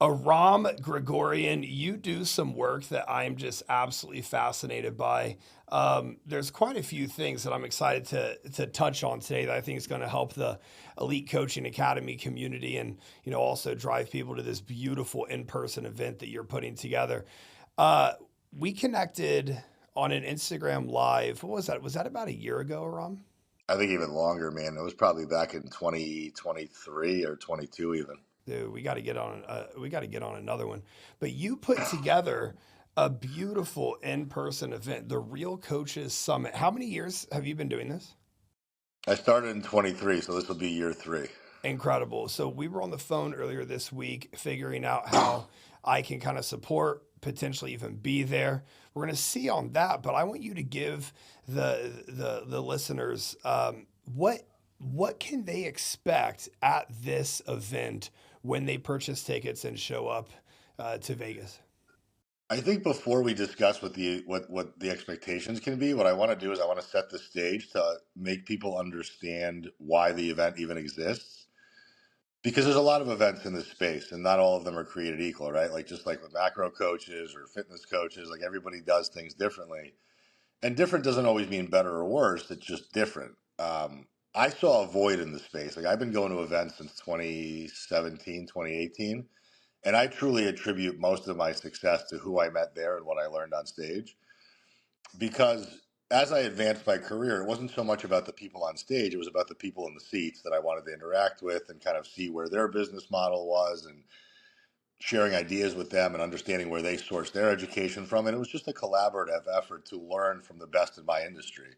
Aram Grigorian, you do some work that I'm just absolutely fascinated by. There's quite a few things that I'm excited to touch on today that I think is going to help the Elite Coaching Academy community, and also drive people to this beautiful in-person event that you're putting together. Uh, we connected on an Instagram live. What was that? Was that about a year ago, Aram? I think even longer, man. It was probably back in 2023 or 22 even. Dude, we got to get on. We got to get on another one. But you put together a beautiful in-person event, the Real Coaches Summit. How many years have you been doing this? I started in 23, so this will be year 3. Incredible. So we were on the phone earlier this week figuring out how I can kind of support, potentially even be there. We're going to see on that, but I want you to give the listeners what can they expect at this event when they purchase tickets and show up to Vegas. I think before we discuss what the expectations can be, what I want to do is I want to set the stage to make people understand why the event even exists. Because there's a lot of events in this space, and not all of them are created equal, right? Like just like with macro coaches or fitness coaches, like everybody does things differently. And different doesn't always mean better or worse. It's just different. I saw a void in the space. Like I've been going to events since 2017, 2018, and I truly attribute most of my success to who I met there and what I learned on stage. Because as I advanced my career, it wasn't so much about the people on stage, it was about the people in the seats that I wanted to interact with and kind of see where their business model was and sharing ideas with them and understanding where they source their education from. And it was just a collaborative effort to learn from the best in my industry.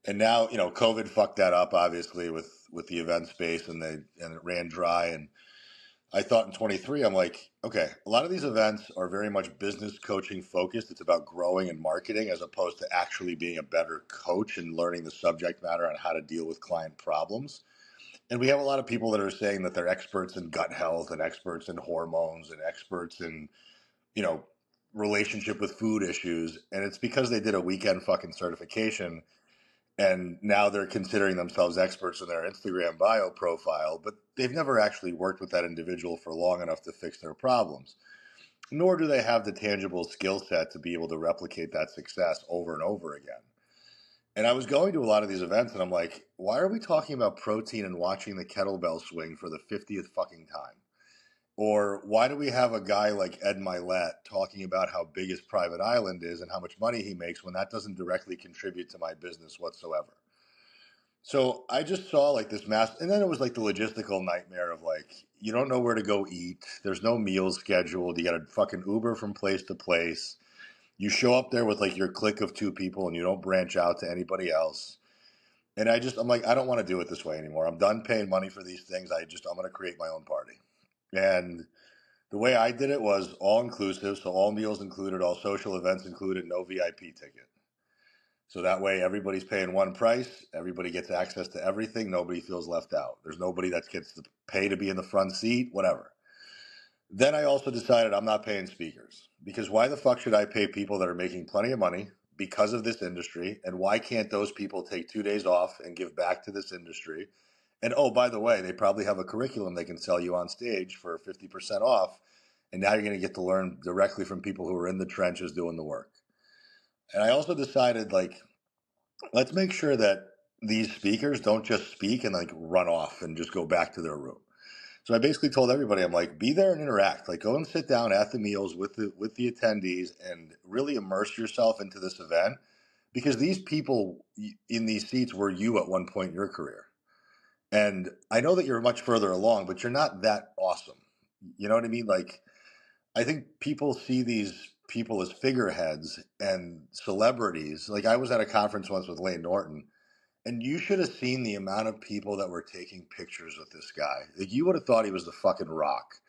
And now, COVID fucked that up obviously with the event space, and it ran dry. And I thought in 23, I'm like, okay, a lot of these events are very much business coaching focused. It's about growing and marketing as opposed to actually being a better coach and learning the subject matter on how to deal with client problems. And we have a lot of people that are saying that they're experts in gut health and experts in hormones and experts in, you know, relationship with food issues. And it's because they did a weekend fucking certification, and now they're considering themselves experts in their Instagram bio profile, but they've never actually worked with that individual for long enough to fix their problems. Nor do they have the tangible skill set to be able to replicate that success over and over again. And I was going to a lot of these events and I'm like, why are we talking about protein and watching the kettlebell swing for the 50th fucking time? Or why do we have a guy like Ed Milet talking about how big his private island is and how much money he makes when that doesn't directly contribute to my business whatsoever? So I just saw like this mass, and then it was like the logistical nightmare of like, you don't know where to go eat. There's no meals scheduled. You got to fucking Uber from place to place. You show up there with like your clique of 2 people and you don't branch out to anybody else. And I'm like, I don't want to do it this way anymore. I'm done paying money for these things. I'm going to create my own party. And the way I did it was all inclusive. So all meals included, all social events included, no VIP ticket. So that way everybody's paying one price. Everybody gets access to everything. Nobody feels left out. There's nobody that gets to pay to be in the front seat, whatever. Then I also decided I'm not paying speakers, because why the fuck should I pay people that are making plenty of money because of this industry? And why can't those people take 2 days off and give back to this industry? And oh, by the way, they probably have a curriculum they can sell you on stage for 50% off. And now you're going to get to learn directly from people who are in the trenches doing the work. And I also decided, like, let's make sure that these speakers don't just speak and like run off and just go back to their room. So I basically told everybody, I'm like, be there and interact. Like, go and sit down at the meals with the attendees and really immerse yourself into this event, because these people in these seats were you at one point in your career. And I know that you're much further along, but you're not that awesome. You know what I mean? Like, I think people see these people as figureheads and celebrities. Like, I was at a conference once with Lane Norton, and you should have seen the amount of people that were taking pictures with this guy. Like, you would have thought he was the fucking Rock.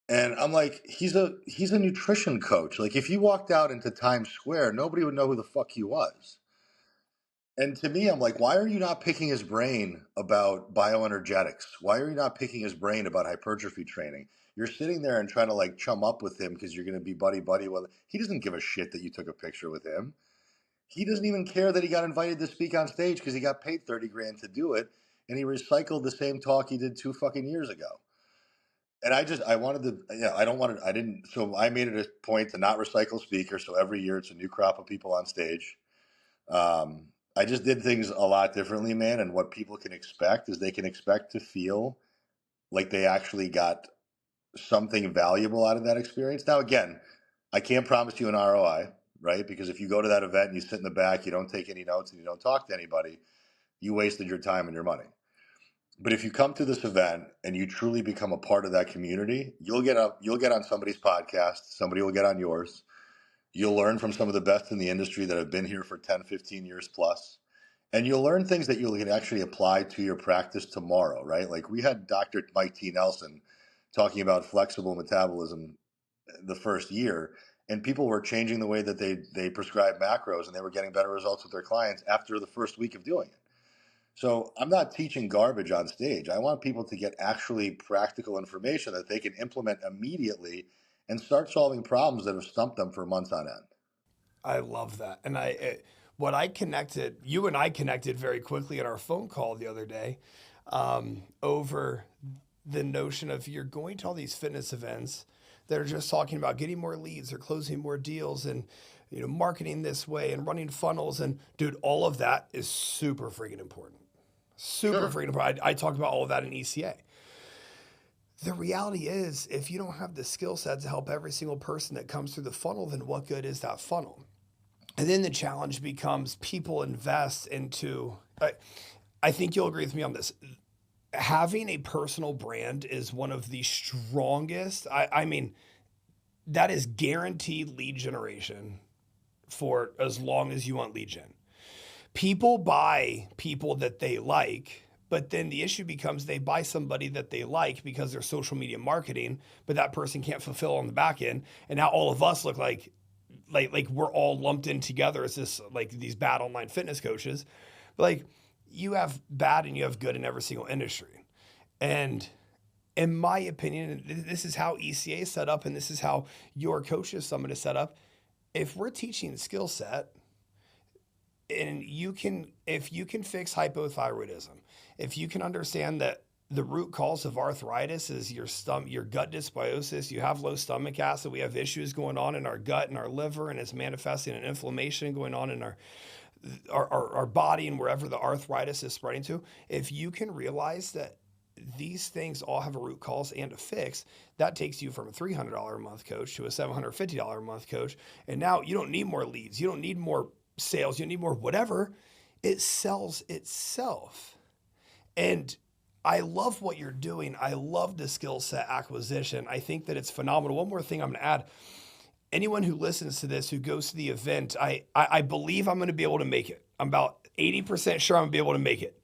And I'm like, he's a nutrition coach. Like, if you walked out into Times Square, nobody would know who the fuck he was. And to me, I'm like, why are you not picking his brain about bioenergetics? Why are you not picking his brain about hypertrophy training? You're sitting there and trying to like chum up with him because you're going to be buddy buddy with him. He doesn't give a shit that you took a picture with him. He doesn't even care that he got invited to speak on stage because he got paid 30 grand to do it, and he recycled the same talk he did 2 fucking years ago. And I wanted to, yeah, I don't want to, I didn't, so I made it a point to not recycle speakers. So every year it's a new crop of people on stage. I just did things a lot differently, man. And what people can expect is they can expect to feel like they actually got something valuable out of that experience. Now, again, I can't promise you an ROI, right? Because if you go to that event and you sit in the back, you don't take any notes and you don't talk to anybody, you wasted your time and your money. But if you come to this event and you truly become a part of that community, you'll get on somebody's podcast, somebody will get on yours. You'll learn from some of the best in the industry that have been here for 10, 15 years plus. And you'll learn things that you can actually apply to your practice tomorrow, right? Like we had Dr. Mike T. Nelson talking about flexible metabolism the first year, and people were changing the way that they prescribe macros, and they were getting better results with their clients after the first week of doing it. So I'm not teaching garbage on stage. I want people to get actually practical information that they can implement immediately and start solving problems that have stumped them for months on end. I love that. And what I connected, you and I connected very quickly in our phone call the other day, over the notion of you're going to all these fitness events that are just talking about getting more leads or closing more deals and marketing this way and running funnels. And dude, all of that is super freaking important. Super Sure. freaking important. I talked about all of that in ECA. The reality is, if you don't have the skill set to help every single person that comes through the funnel, then what good is that funnel? And then the challenge becomes people invest into, I think you'll agree with me on this. Having a personal brand is one of the strongest. I mean, that is guaranteed lead generation for as long as you want lead gen. People buy people that they like, but then the issue becomes they buy somebody that they like because they're social media marketing, but that person can't fulfill on the back end. And now all of us look like we're all lumped in together as this like these bad online fitness coaches. But like you have bad and you have good in every single industry. And in my opinion, this is how ECA is set up, and this is how your coaches summit is set up. If we're teaching skill set, and if you can fix hypothyroidism, if you can understand that the root cause of arthritis is your gut dysbiosis, you have low stomach acid, we have issues going on in our gut and our liver, and it's manifesting an inflammation going on in our body and wherever the arthritis is spreading to. If you can realize that these things all have a root cause and a fix, that takes you from a $300 a month coach to a $750 a month coach. And now you don't need more leads. You don't need more sales. You don't need more whatever. It sells itself. And I love what you're doing. I love the skill set acquisition. I think that it's phenomenal. One more thing I'm going to add. Anyone who listens to this, who goes to the event, I believe I'm going to be able to make it. I'm about 80% sure I'm going to be able to make it.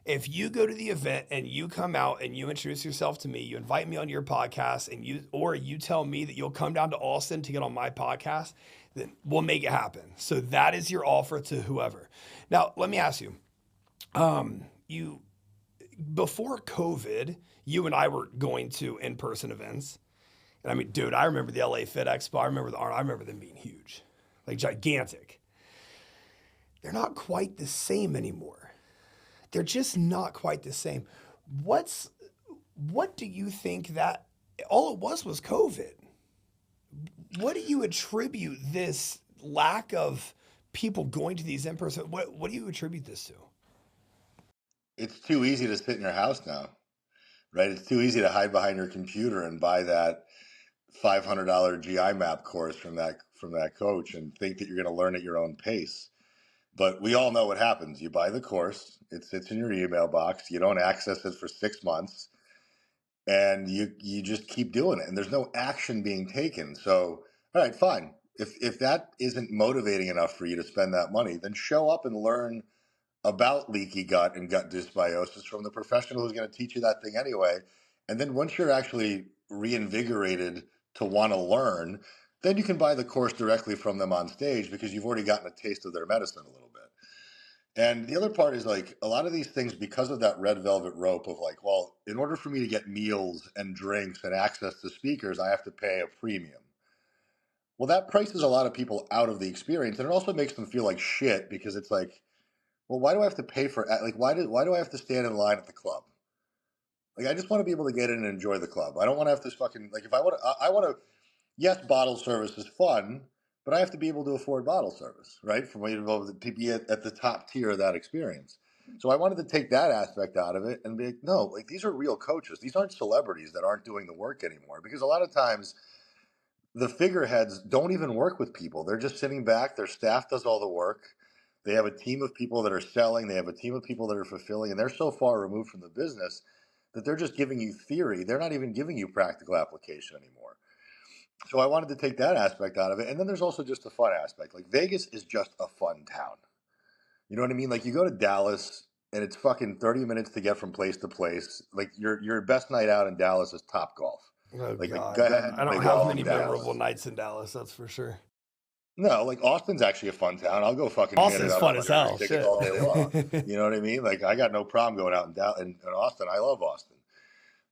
If you go to the event and you come out and you introduce yourself to me, you invite me on your podcast, and you tell me that you'll come down to Austin to get on my podcast, then we'll make it happen. So that is your offer to whoever. Now, let me ask you, before COVID, you and I were going to in-person events. And I mean, dude, I remember the LA Fit Expo. I remember them being huge, like gigantic. They're not quite the same anymore. They're just not quite the same. What do you think that all it was COVID? What do you attribute this lack of people going to these in-person? What do you attribute this to? It's too easy to sit in your house now, right? It's too easy to hide behind your computer and buy that $500 GI map course from that coach and think that you're going to learn at your own pace. But we all know what happens. You buy the course, it sits in your email box, you don't access it for 6 months, and you just keep doing it. And there's no action being taken. So, all right, fine. If that isn't motivating enough for you to spend that money, then show up and learn about leaky gut and gut dysbiosis from the professional who's going to teach you that thing anyway. And then once you're actually reinvigorated to want to learn, then you can buy the course directly from them on stage because you've already gotten a taste of their medicine a little bit. And the other part is like a lot of these things, because of that red velvet rope of like, well, in order for me to get meals and drinks and access to speakers, I have to pay a premium. Well, that prices a lot of people out of the experience. And it also makes them feel like shit because it's like, well, why do I have to pay for, like, why do I have to stand in line at the club? Like, I just want to be able to get in and enjoy the club. I don't want to have this fucking, like, if I want to, I want to, yes, bottle service is fun, but I have to be able to afford bottle service, right? For me to be at the top tier of that experience. So I wanted to take that aspect out of it and be like, no, like, these are real coaches. These aren't celebrities that aren't doing the work anymore. Because a lot of times the figureheads don't even work with people. They're just sitting back. Their staff does all the work. They have a team of people that are selling. They have a team of people that are fulfilling, and they're so far removed from the business that they're just giving you theory. They're not even giving you practical application anymore. So I wanted to take that aspect out of it. And then there's also just the fun aspect. Like, Vegas is just a fun town. You know what I mean? Like, you go to Dallas and it's fucking 30 minutes to get from place to place. Like, your best night out in Dallas is Top Golf. Oh Like, go God, ahead I and play don't have golf many in memorable Dallas. nights in Dallas. That's for sure. No, like, Austin's actually a fun town. I'll go fucking hit it Austin's up on fun my as race hell. tickets Shit. all day long. You know what I mean? Like, I got no problem going out in Austin. I love Austin.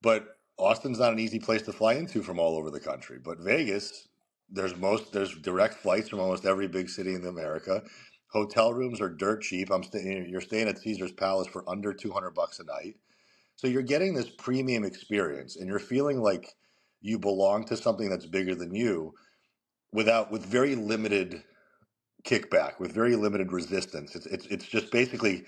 But Austin's not an easy place to fly into from all over the country. But Vegas, there's direct flights from almost every big city in America. Hotel rooms are dirt cheap. You're staying at Caesar's Palace for under $200 a night. So you're getting this premium experience and you're feeling like you belong to something that's bigger than you with very limited kickback, with very limited resistance. It's just basically,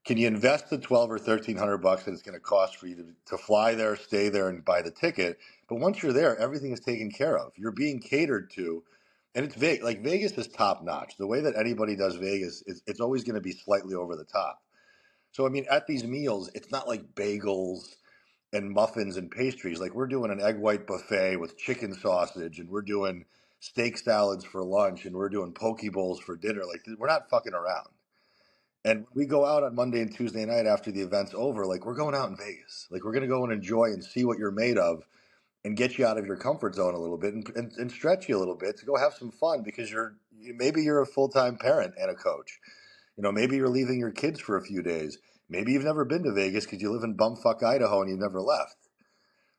can you invest the 12 or $1,300 that it's going to cost for you to fly there, stay there, and buy the ticket? But once you're there, everything is taken care of. You're being catered to, and it's like Vegas is top notch. The way that anybody does Vegas is it's always going to be slightly over the top. So I mean, at these meals, it's not like bagels and muffins and pastries. Like, we're doing an egg white buffet with chicken sausage, and we're doing steak salads for lunch, and we're doing poke bowls for dinner. Like, we're not fucking around. And we go out on Monday and Tuesday night after the event's over. Like, we're going out in Vegas. Like, we're going to go and enjoy and see what you're made of and get you out of your comfort zone a little bit and stretch you a little bit to go have some fun because maybe you're a full-time parent and a coach. You know, maybe you're leaving your kids for a few days. Maybe you've never been to Vegas because you live in bumfuck Idaho and you've never left.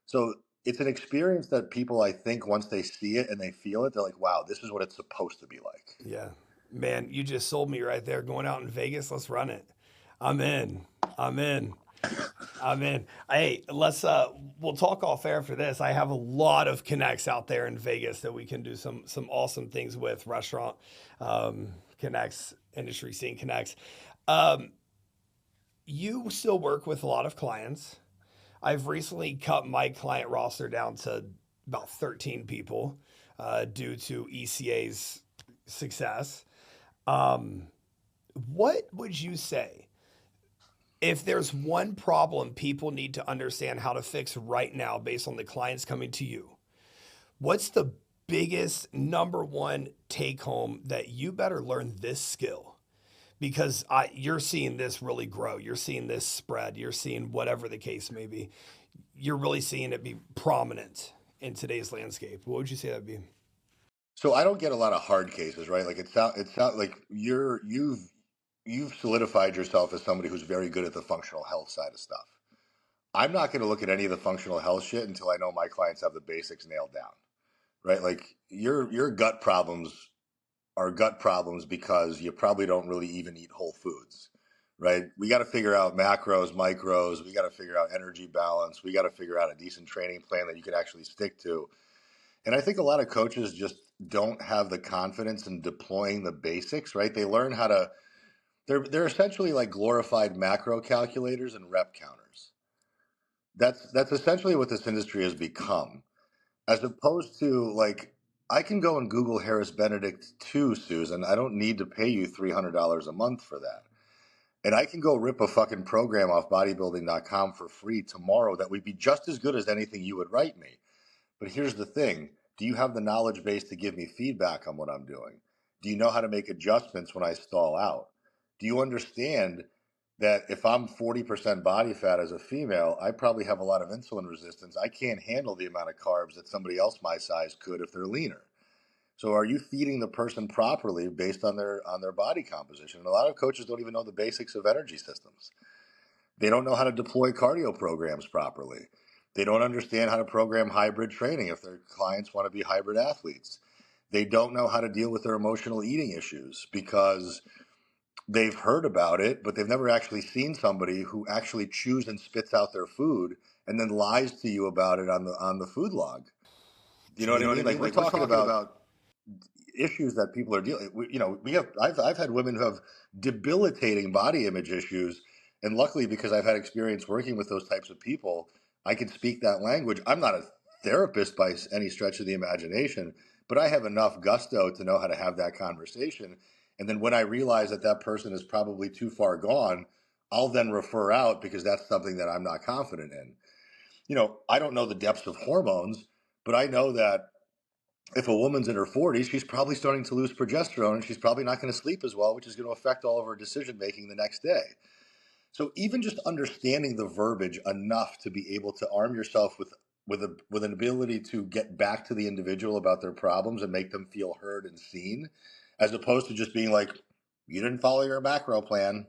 So it's an experience that people, I think, once they see it and they feel it, they're like, wow, this is what it's supposed to be like. Yeah. Man, you just sold me right there. Going out in Vegas, let's run it. I'm in. I'm in. I'm in. Hey, we'll talk off air for this. I have a lot of connects out there in Vegas that we can do some awesome things with. Restaurant connects, industry scene connects. Um, you still work with a lot of clients. I've recently cut my client roster down to about 13 people due to ECA's success. Um, what would you say if there's one problem people need to understand how to fix right now based on the clients coming to you? What's the biggest number one take home that you better learn this skill? Because you're seeing this really grow. You're seeing this spread. You're seeing whatever the case may be. You're really seeing it be prominent in today's landscape. What would you say that'd be? So I don't get a lot of hard cases, right? Like, it's not like you've solidified yourself as somebody who's very good at the functional health side of stuff. I'm not going to look at any of the functional health shit until I know my clients have the basics nailed down, right? Like, your gut problems are gut problems because you probably don't really even eat whole foods, right? We got to figure out macros, micros. We got to figure out energy balance. We got to figure out a decent training plan that you can actually stick to. And I think a lot of coaches just don't have the confidence in deploying the basics, right? They learn how to, they're essentially like glorified macro calculators and rep counters. That's essentially what this industry has become, as opposed to, like, I can go and Google Harris Benedict too, Susan. I don't need to pay you $300 a month for that. And I can go rip a fucking program off bodybuilding.com for free tomorrow that would be just as good as anything you would write me. But here's the thing. Do you have the knowledge base to give me feedback on what I'm doing? Do you know how to make adjustments when I stall out? Do you understand that if I'm 40% body fat as a female, I probably have a lot of insulin resistance. I can't handle the amount of carbs that somebody else my size could if they're leaner. So are you feeding the person properly based on their body composition? And a lot of coaches don't even know the basics of energy systems. They don't know how to deploy cardio programs properly. They don't understand how to program hybrid training if their clients want to be hybrid athletes. They don't know how to deal with their emotional eating issues because they've heard about it, but they've never actually seen somebody who actually chews and spits out their food and then lies to you about it on the food log. You know You what I know what I mean? Like mean? we're Like we're talking talking about about issues that people are dealing. I've had women who have debilitating body image issues, and luckily because I've had experience working with those types of people, I can speak that language. I'm not a therapist by any stretch of the imagination, but I have enough gusto to know how to have that conversation. And then when I realize that that person is probably too far gone, I'll then refer out because that's something that I'm not confident in. I don't know the depths of hormones, but I know that if a woman's in her 40s, she's probably starting to lose progesterone and she's probably not going to sleep as well, which is going to affect all of her decision making the next day. So even just understanding the verbiage enough to be able to arm yourself with an ability to get back to the individual about their problems and make them feel heard and seen, as opposed to just being like, you didn't follow your macro plan.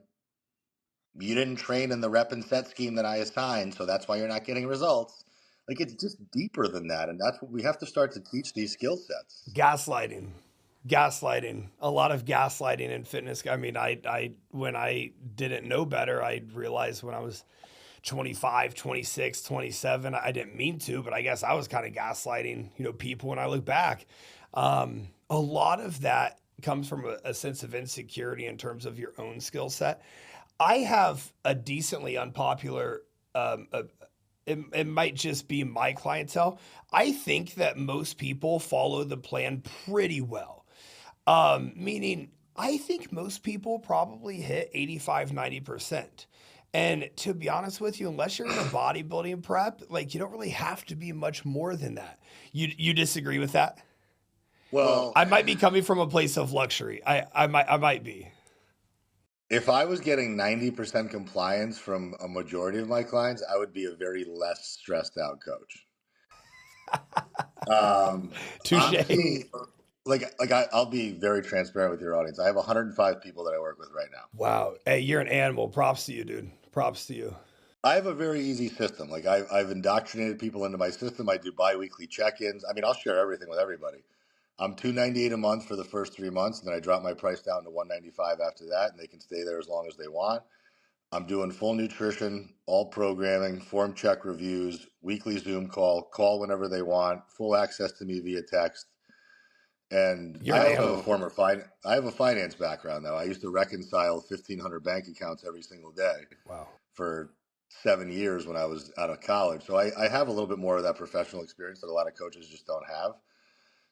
You didn't train in the rep and set scheme that I assigned, so that's why you're not getting results. Like it's just deeper than that, and that's what we have to start to teach these skill sets. Gaslighting, a lot of gaslighting in fitness. I mean, I when I didn't know better, I realized when I was 25, 26, 27, I didn't mean to, but I guess I was kind of gaslighting, people when I look back. A lot of that comes from a sense of insecurity in terms of your own skill set. I have a decently unpopular, it might just be my clientele. I think that most people follow the plan pretty well. Meaning, I think most people probably hit 85, 90%. And to be honest with you, unless you're in a bodybuilding prep, like you don't really have to be much more than that. You disagree with that? Well, I might be coming from a place of luxury. I might be. if I was getting 90% compliance from a majority of my clients, I would be a very less stressed out coach. I'm Touche. seeing I'll be very transparent with your audience. I have 105 people that I work with right now. Wow. Hey, you're an animal. Props to you, dude. Props to you. I have a very easy system. Like I've indoctrinated people into my system. I do biweekly check-ins. I mean, I'll share everything with everybody. I'm $298 a month for the first 3 months, and then I drop my price down to $195 after that, and they can stay there as long as they want. I'm doing full nutrition, all programming, form check reviews, weekly Zoom call whenever they want, full access to me via text. And You're I an also have animal. I have a finance background though. I used to reconcile 1,500 bank accounts every single day Wow. for 7 years when I was out of college. So I have a little bit more of that professional experience that a lot of coaches just don't have.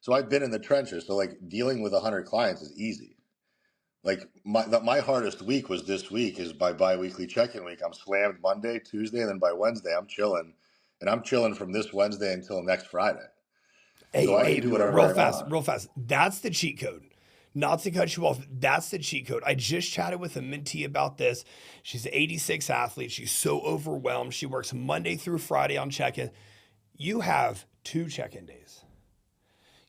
So I've been in the trenches. So like dealing with 100 clients is easy. Like my hardest week was this week is my bi-weekly check-in week. I'm slammed Monday, Tuesday, and then by Wednesday I'm chilling. And I'm chilling from this Wednesday until next Friday. So I can do whatever I want. Real fast. That's the cheat code. Not to cut you off, that's the cheat code. I just chatted with a mentee about this. She's an 86 athlete. She's so overwhelmed. She works Monday through Friday on check-in. You have 2 check-in days.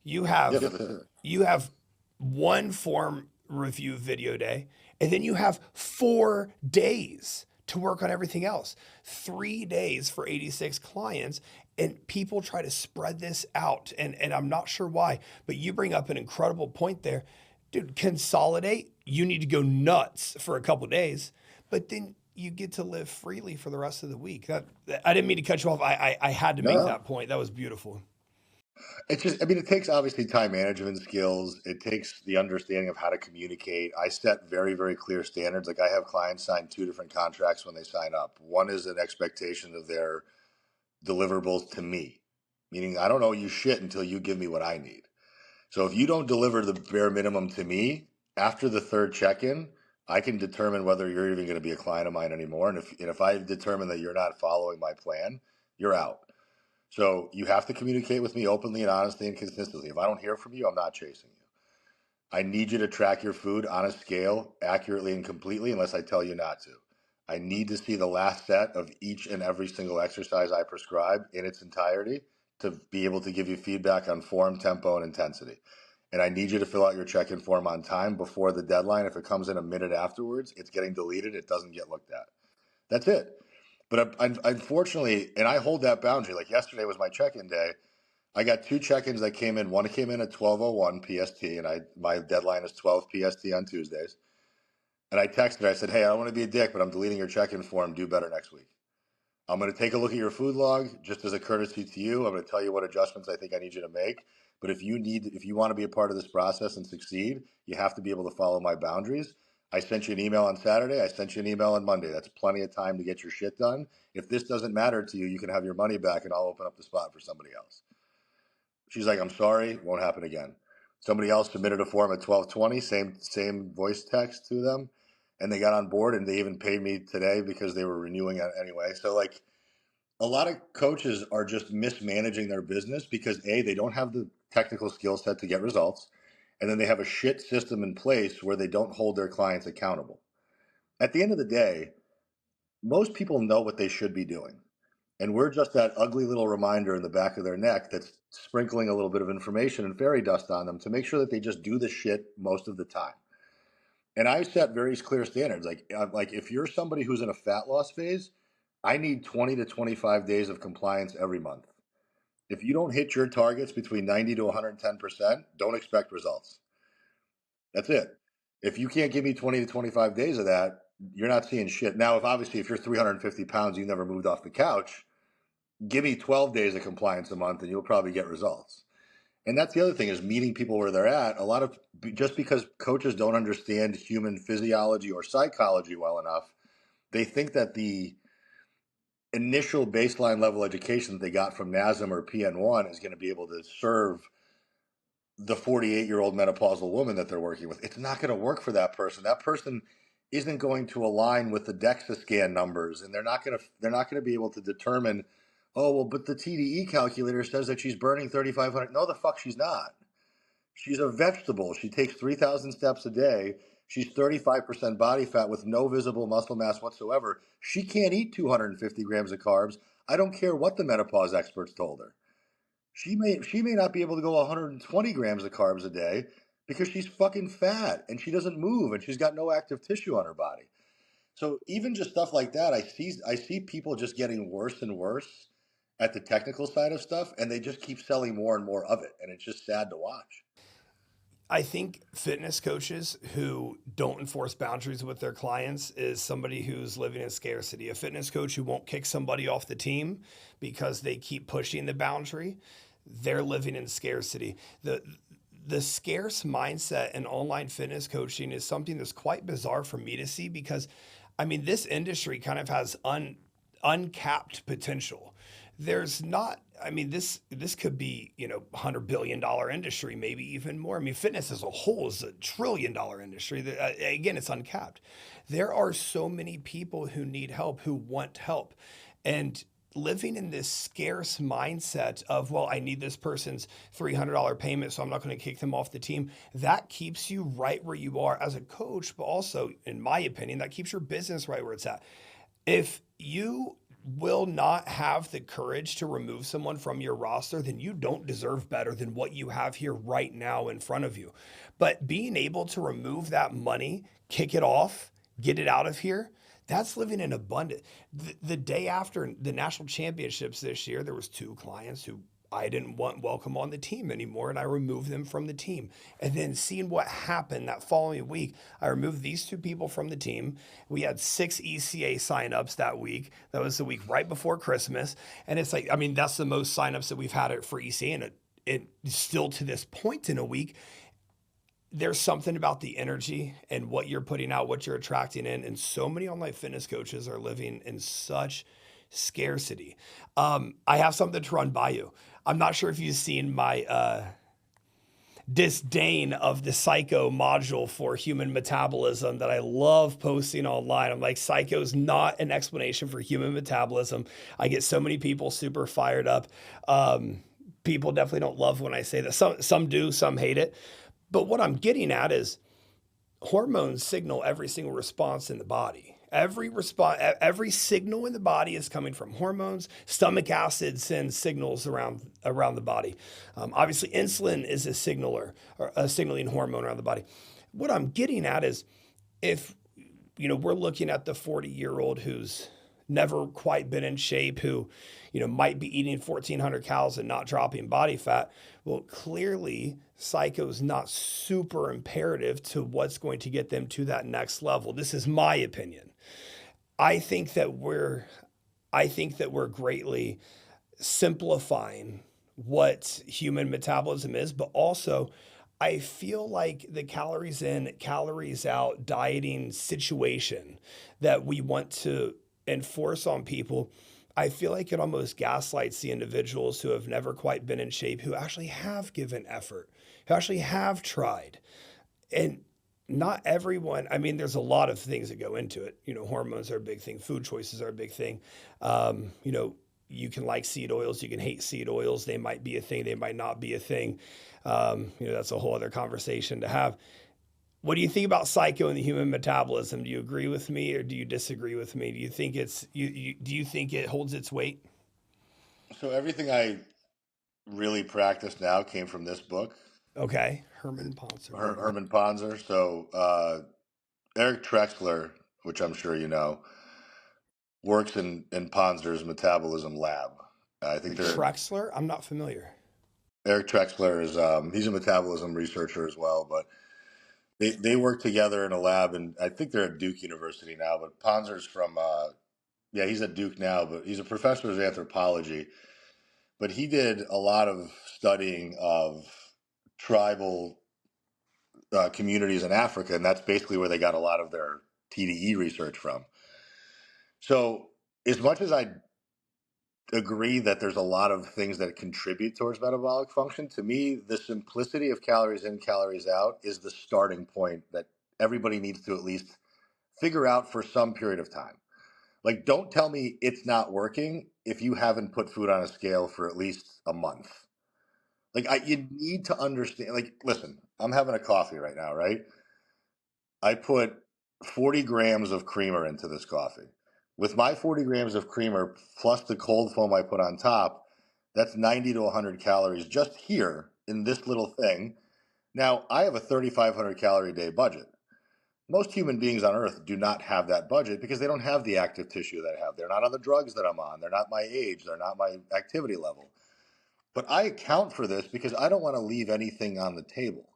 You have Yeah, that's it. you have one form review video day, and then you have 4 days to work on everything else. 3 days for 86 clients, and people try to spread this out, and I'm not sure why, but you bring up an incredible point there. Dude, consolidate. You need to go nuts for a couple days, but then you get to live freely for the rest of the week. I didn't mean to cut you off. I had to make No. that point. That was beautiful. It's just, I mean, it takes obviously time management skills. It takes the understanding of how to communicate. I set very, very clear standards. Like I have clients sign 2 different contracts when they sign up. One is an expectation of their deliverables to me, meaning I don't owe you shit until you give me what I need. So if you don't deliver the bare minimum to me after the 3rd check-in, I can determine whether you're even going to be a client of mine anymore. And if I determine that you're not following my plan, you're out. So you have to communicate with me openly and honestly and consistently. If I don't hear from you, I'm not chasing you. I need you to track your food on a scale accurately and completely unless I tell you not to. I need to see the last set of each and every single exercise I prescribe in its entirety to be able to give you feedback on form, tempo, and intensity. And I need you to fill out your check-in form on time before the deadline. If it comes in a minute afterwards, it's getting deleted. It doesn't get looked at. That's it. But unfortunately, and I hold that boundary. Like yesterday was my check-in day. I got 2 check-ins that came in. One came in at 12:01 PST, and my deadline is 12 PST on Tuesdays. And I texted her. I said, "Hey, I don't want to be a dick, but I'm deleting your check-in form. Do better next week." I'm going to take a look at your food log just as a courtesy to you. I'm going to tell you what adjustments I think I need you to make. But if you want to be a part of this process and succeed, you have to be able to follow my boundaries. I sent you an email on Saturday. I sent you an email on Monday. That's plenty of time to get your shit done. If this doesn't matter to you, you can have your money back and I'll open up the spot for somebody else. She's like, I'm sorry, won't happen again. Somebody else submitted a form at 12:20, same voice text to them, and they got on board and they even paid me today because they were renewing it anyway. So like a lot of coaches are just mismanaging their business because A, they don't have the technical skill set to get results, and then they have a shit system in place where they don't hold their clients accountable. At the end of the day, most people know what they should be doing. And we're just that ugly little reminder in the back of their neck that's sprinkling a little bit of information and fairy dust on them to make sure that they just do the shit most of the time. And I set very clear standards. Like if you're somebody who's in a fat loss phase, I need 20 to 25 days of compliance every month. If you don't hit your targets between 90 to 110%, don't expect results. That's it. If you can't give me 20 to 25 days of that, you're not seeing shit. Now, if you're 350 pounds, you never moved off the couch, give me 12 days of compliance a month and you'll probably get results. And that's the other thing is meeting people where they're at. Just because coaches don't understand human physiology or psychology well enough, they think that the initial baseline level education that they got from NASM or PN1 is going to be able to serve the 48-year-old menopausal woman that they're working with. It's not going to work for that person. That person isn't going to align with the DEXA scan numbers, and they're not going to be able to determine, oh, well, but the TDE calculator says that she's burning 3,500. No, the fuck she's not. She's a vegetable. She takes 3,000 steps a day. She's 35% body fat with no visible muscle mass whatsoever. She can't eat 250 grams of carbs. I don't care what the menopause experts told her. She may not be able to go 120 grams of carbs a day because she's fucking fat and she doesn't move and she's got no active tissue on her body. So even just stuff like that, I see people just getting worse and worse at the technical side of stuff, and they just keep selling more and more of it, and it's just sad to watch. I think fitness coaches who don't enforce boundaries with their clients is somebody who's living in scarcity. A fitness coach who won't kick somebody off the team because they keep pushing the boundary, they're living in scarcity. The scarce mindset in online fitness coaching is something that's quite bizarre for me to see because, I mean, this industry kind of has uncapped potential. There's not, I mean, this could be, $100 billion industry, maybe even more. I mean, fitness as a whole is $1 trillion industry. Again, it's uncapped. There are so many people who need help, who want help. And living in this scarce mindset of, well, I need this person's $300 payment, so I'm not going to kick them off the team. That keeps you right where you are as a coach, but also, in my opinion, that keeps your business right where it's at. If you will not have the courage to remove someone from your roster, then you don't deserve better than what you have here right now in front of you. But being able to remove that money, kick it off, get it out of here, that's living in abundance. The day after the national championships this year, there was 2 clients who I didn't want welcome on the team anymore, and I removed them from the team. And then seeing what happened that following week, I removed these 2 people from the team. We had 6 ECA signups that week. That was the week right before Christmas. And it's like, I mean, that's the most signups that we've had for ECA, and it still to this point in a week. There's something about the energy and what you're putting out, what you're attracting in. And so many online fitness coaches are living in such scarcity. I have something to run by you. I'm not sure if you've seen my disdain of the psycho module for human metabolism that I love posting online. I'm like, psycho's not an explanation for human metabolism. I get so many people super fired up. People definitely don't love when I say that. Some do, some hate it. But what I'm getting at is hormones signal every single response in the body. Every signal in the body is coming from hormones. Stomach acid sends signals around the body. Obviously, insulin is a signaler or a signaling hormone around the body. What I'm getting at is, if we're looking at the 40-year-old who's never quite been in shape, who might be eating 1,400 calories and not dropping body fat. Well, clearly, psycho's not super imperative to what's going to get them to that next level. This is my opinion. I think that we're I think that we're greatly simplifying what human metabolism is, but also I feel like the calories in, calories out dieting situation that we want to enforce on people, I feel like it almost gaslights the individuals who have never quite been in shape, who actually have given effort, who actually have tried. And not everyone, I mean, there's a lot of things that go into it. You know, hormones are a big thing, food choices are a big thing. You know, you can like seed oils, you can hate seed oils. They might be a thing, they might not be a thing. You know, that's a whole other conversation to have. What do you think about psycho and the human metabolism? Do you agree with me or do you disagree with me? Do you think do you think it holds its weight? So everything I really practice now came from this book, Okay. Herman Ponzer. Herman Ponzer. So Eric Trexler, which I'm sure you know, works in Ponzer's metabolism lab. I think they're Trexler? I'm not familiar. Eric Trexler is he's a metabolism researcher as well, but they work together in a lab, and I think they're at Duke University now. But Ponzer's from yeah, he's at Duke now, but he's a professor of anthropology. But he did a lot of studying of tribal communities in Africa, and that's basically where they got a lot of their TDE research from. So, as much as I agree that there's a lot of things that contribute towards metabolic function, to me, the simplicity of calories in, calories out is the starting point that everybody needs to at least figure out for some period of time. Like, don't tell me it's not working if you haven't put food on a scale for at least a month. Like, you need to understand. Like, listen, I'm having a coffee right now, right? I put 40 grams of creamer into this coffee. With my 40 grams of creamer plus the cold foam I put on top, that's 90 to 100 calories just here in this little thing. Now, I have a 3,500 calorie a day budget. Most human beings on earth do not have that budget because they don't have the active tissue that I have. They're not on the drugs that I'm on. They're not my age. They're not my activity level. But I account for this because I don't want to leave anything on the table.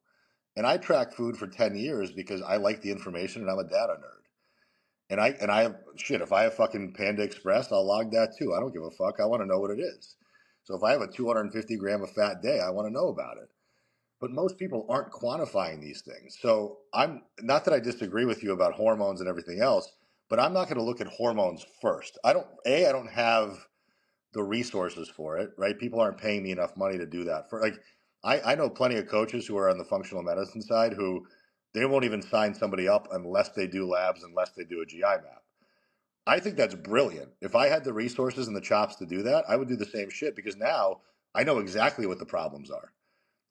And I track food for 10 years because I like the information and I'm a data nerd. And I shit, if I have fucking Panda Express, I'll log that too. I don't give a fuck. I want to know what it is. So if I have a 250 gram of fat day, I want to know about it. But most people aren't quantifying these things. So I'm not that I disagree with you about hormones and everything else, but I'm not going to look at hormones first. I don't have the resources for it, right? People aren't paying me enough money to do that. For like, I know plenty of coaches who are on the functional medicine side who they won't even sign somebody up unless they do labs, unless they do a GI map. I think that's brilliant. If I had the resources and the chops to do that, I would do the same shit because now I know exactly what the problems are.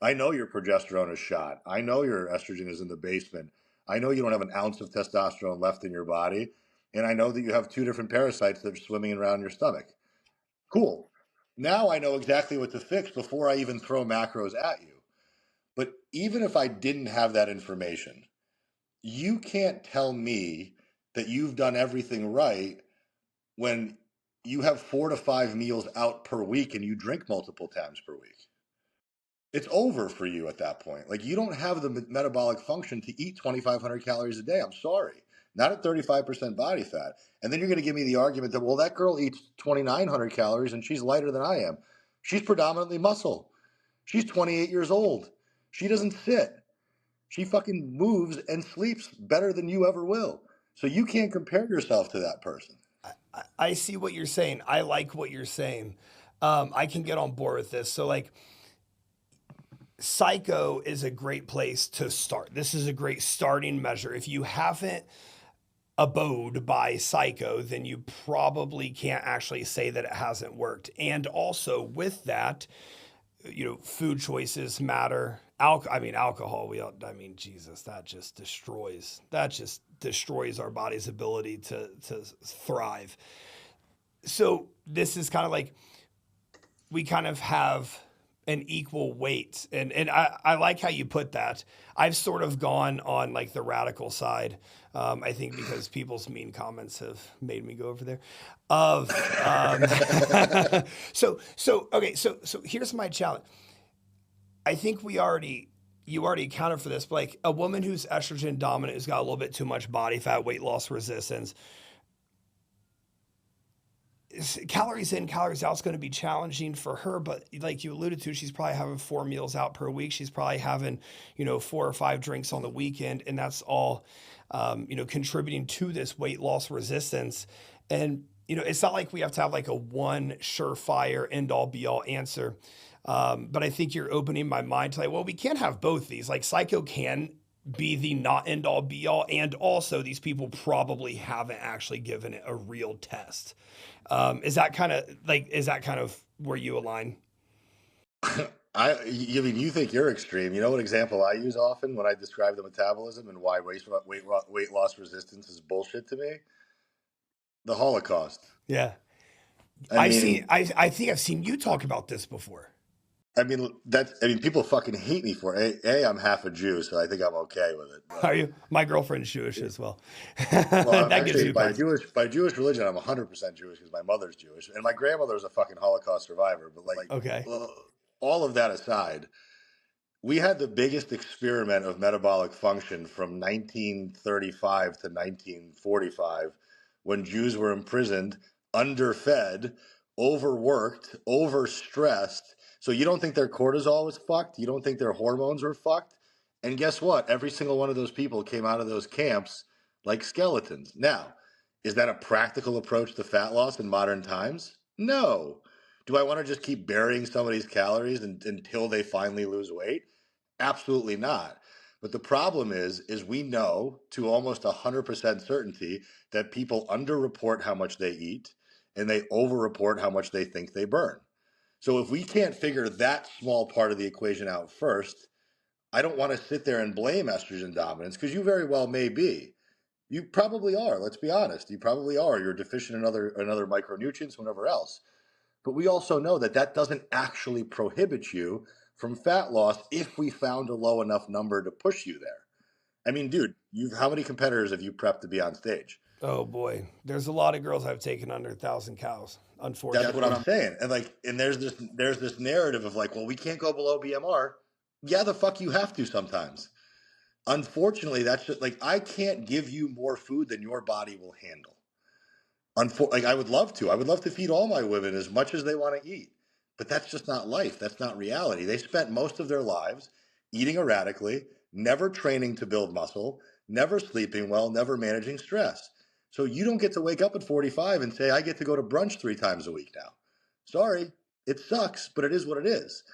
I know your progesterone is shot. I know your estrogen is in the basement. I know you don't have an ounce of testosterone left in your body. And I know that you have two different parasites that are swimming around your stomach. Cool. Now I know exactly what to fix before I even throw macros at you. But even if I didn't have that information, you can't tell me that you've done everything right when you have 4 to 5 meals out per week and you drink multiple times per week. It's over for you at that point. Like, you don't have the metabolic function to eat 2,500 calories a day. I'm sorry. Not at 35% body fat. And then you're going to give me the argument that, well, that girl eats 2,900 calories and she's lighter than I am. She's predominantly muscle. She's 28 years old. She doesn't sit. She fucking moves and sleeps better than you ever will. So you can't compare yourself to that person. I see what you're saying. I like what you're saying. I can get on board with this. So, like, Psycho is a great place to start. This is a great starting measure. If you haven't abode by Psycho, then you probably can't actually say that it hasn't worked. And also with that, you know, food choices matter. Alcohol. Jesus, that just destroys our body's ability to thrive. So this is kind of like we kind of have an equal weight. And I like how you put that. I've sort of gone on like the radical side. I think because people's mean comments have made me go over there. Of so here's my challenge. I think you already accounted for this, but like a woman who's estrogen dominant, who's got a little bit too much body fat, weight loss resistance, calories in, calories out is going to be challenging for her. But like you alluded to, she's probably having 4 meals out per week. She's probably having, 4 or 5 drinks on the weekend. And that's all, contributing to this weight loss resistance. And, it's not like we have to have like a one surefire end all be all answer. But I think you're opening my mind to like, well, we can't have both these. Like psycho can be the not end all be all. And also these people probably haven't actually given it a real test. Is that kind of where you align? I mean, you think you're extreme. You know what example I use often when I describe the metabolism and why weight loss resistance is bullshit to me? The Holocaust. Yeah. I mean, I think I've seen you talk about this before. people fucking hate me for it. I'm half a Jew, so I think I'm okay with it. But, Are you? My girlfriend's Jewish as well. well, That gives actually, you a pass. by Jewish religion, I'm 100% Jewish because my mother's Jewish, and my grandmother was a fucking Holocaust survivor. But like, Okay. all of that aside, we had the biggest experiment of metabolic function from 1935 to 1945 when Jews were imprisoned, underfed, overworked, overstressed. So you don't think their cortisol was fucked? You don't think their hormones were fucked? And guess what? Every single one of those people came out of those camps like skeletons. Now, is that a practical approach to fat loss in modern times? No. Do I want to just keep burying somebody's calories until they finally lose weight? Absolutely not. But the problem is we know to almost 100% certainty that people underreport how much they eat and they overreport how much they think they burn. So if we can't figure that small part of the equation out first, I don't want to sit there and blame estrogen dominance because you very well may be. You probably are. Let's be honest. You probably are. You're deficient in other micronutrients, whatever else. But we also know that that doesn't actually prohibit you from fat loss if we found a low enough number to push you there. I mean, dude, how many competitors have you prepped to be on stage? Oh boy, there's a lot of girls I've taken under 1,000 cows. That's Unfortunately. what I'm saying. And there's this narrative of like, well, we can't go below BMR. Yeah, the fuck you have to sometimes. Unfortunately, that's just like I can't give you more food than your body will handle. Like I would love to. I would love to feed all my women as much as they want to eat. But that's just not life. That's not reality. They spent most of their lives eating erratically, never training to build muscle, never sleeping well, never managing stress. So you don't get to wake up at 45 and say, I get to go to brunch 3 times a week now. Sorry, it sucks, but it is what it is.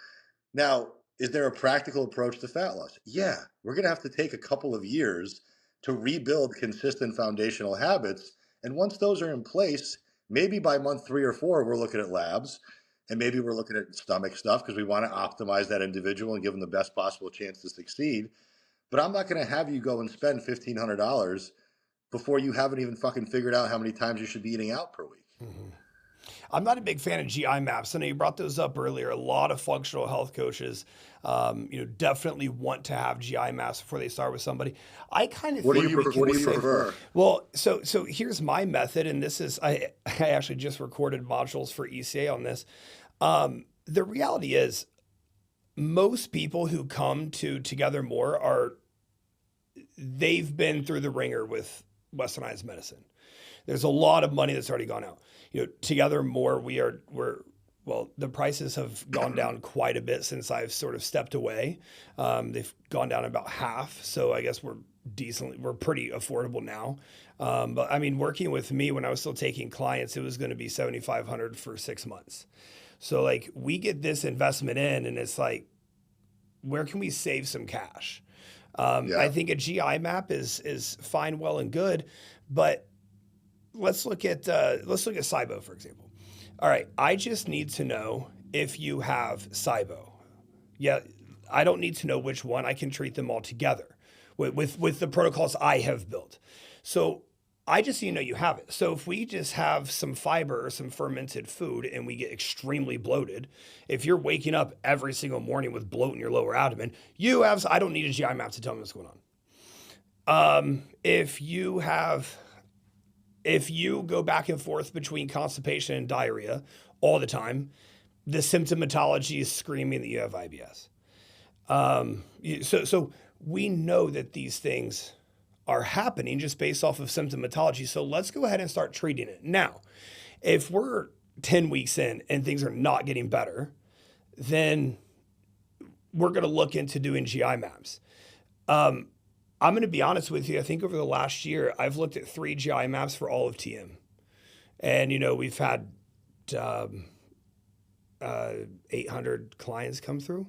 Now, is there a practical approach to fat loss? Yeah, we're going to have to take a couple of years to rebuild consistent foundational habits. And once those are in place, maybe by month 3 or 4, we're looking at labs and maybe we're looking at stomach stuff because we want to optimize that individual and give them the best possible chance to succeed. But I'm not going to have you go and spend $1,500 before you haven't even fucking figured out how many times you should be eating out per week. Mm-hmm. I'm not a big fan of GI maps. I know you brought those up earlier. A lot of functional health coaches, definitely want to have GI maps before they start with somebody. I kind of What do think you prefer? well, so here's my method, and this is I actually just recorded modules for ECA on this. The reality is, most people who come to Together More they've been through the ringer with westernized medicine. There's a lot of money that's already gone out. Together More, the prices have gone down quite a bit since I've sort of stepped away. They've gone down about half. So I guess we're pretty affordable now. But I mean, working with me when I was still taking clients, it was going to be $7,500 for 6 months. So like we get this investment in and it's like, where can we save some cash? I think a GI map is fine, well and good, but let's look at SIBO, for example. All right, I just need to know if you have SIBO. Yeah, I don't need to know which one. I can treat them all together with the protocols I have built. So I just need to know you have it. So if we just have some fiber or some fermented food and we get extremely bloated, if you're waking up every single morning with bloat in your lower abdomen, I don't need a GI map to tell me what's going on. If you go back and forth between constipation and diarrhea all the time, the symptomatology is screaming that you have IBS. So we know that these things are happening just based off of symptomatology. So let's go ahead and start treating it. Now, if we're 10 weeks in and things are not getting better, then we're going to look into doing GI maps. I'm going to be honest with you. I think over the last year, I've looked at 3 GI maps for all of TM. And, we've had 800 clients come through.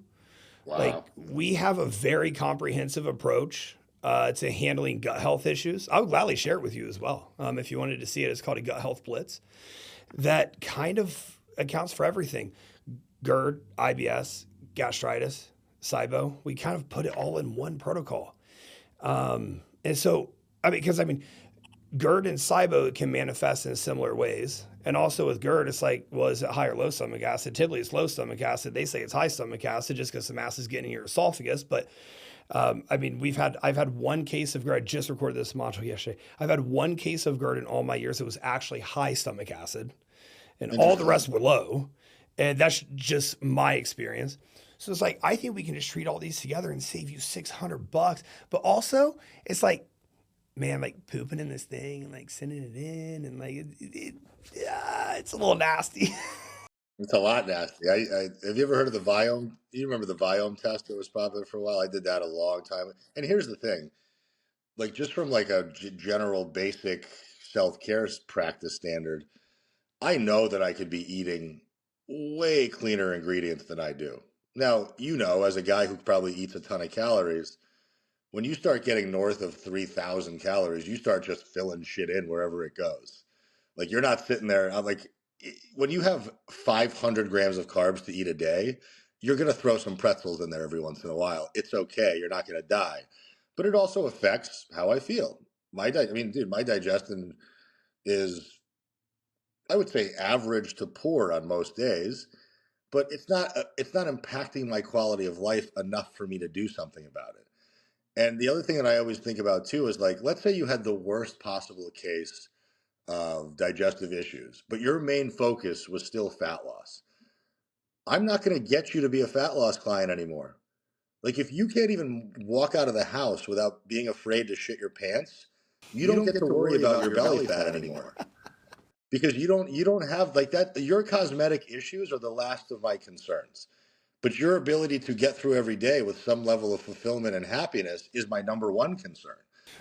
Wow. Like, we have a very comprehensive approach to handling gut health issues. I would gladly share it with you as well. If you wanted to see it, it's called a gut health blitz that kind of accounts for everything: GERD, IBS, gastritis, SIBO. We kind of put it all in one protocol. And so, because GERD and SIBO can manifest in similar ways. And also with GERD, it's like, well, is it high or low stomach acid? Typically, it's low stomach acid. They say it's high stomach acid just because some acid is getting in your esophagus. But I've had one case of GERD. I just recorded this module yesterday. I've had one case of GERD in all my years. It was actually high stomach acid, and all the rest were low. And that's just my experience. So it's like, I think we can just treat all these together and save you $600. But also, it's like, man, like pooping in this thing and like sending it in, and like it's a little nasty. It's a lot nasty. Have you ever heard of the Viome? You remember the Viome test that was popular for a while? I did that a long time. And here's the thing, like just from like a general basic self-care practice standard, I know that I could be eating way cleaner ingredients than I do. Now, as a guy who probably eats a ton of calories, when you start getting north of 3,000 calories, you start just filling shit in wherever it goes. Like you're not sitting there. I'm like, when you have 500 grams of carbs to eat a day, you're going to throw some pretzels in there every once in a while. It's okay. You're not going to die. But it also affects how I feel. My digestion is, I would say, average to poor on most days, but it's not impacting my quality of life enough for me to do something about it. And the other thing that I always think about too is like, let's say you had the worst possible case of digestive issues, but your main focus was still fat loss. I'm not going to get you to be a fat loss client anymore. Like if you can't even walk out of the house without being afraid to shit your pants, you don't get to worry about your belly fat anymore. Because you don't have like that. Your cosmetic issues are the last of my concerns. But your ability to get through every day with some level of fulfillment and happiness is my number one concern.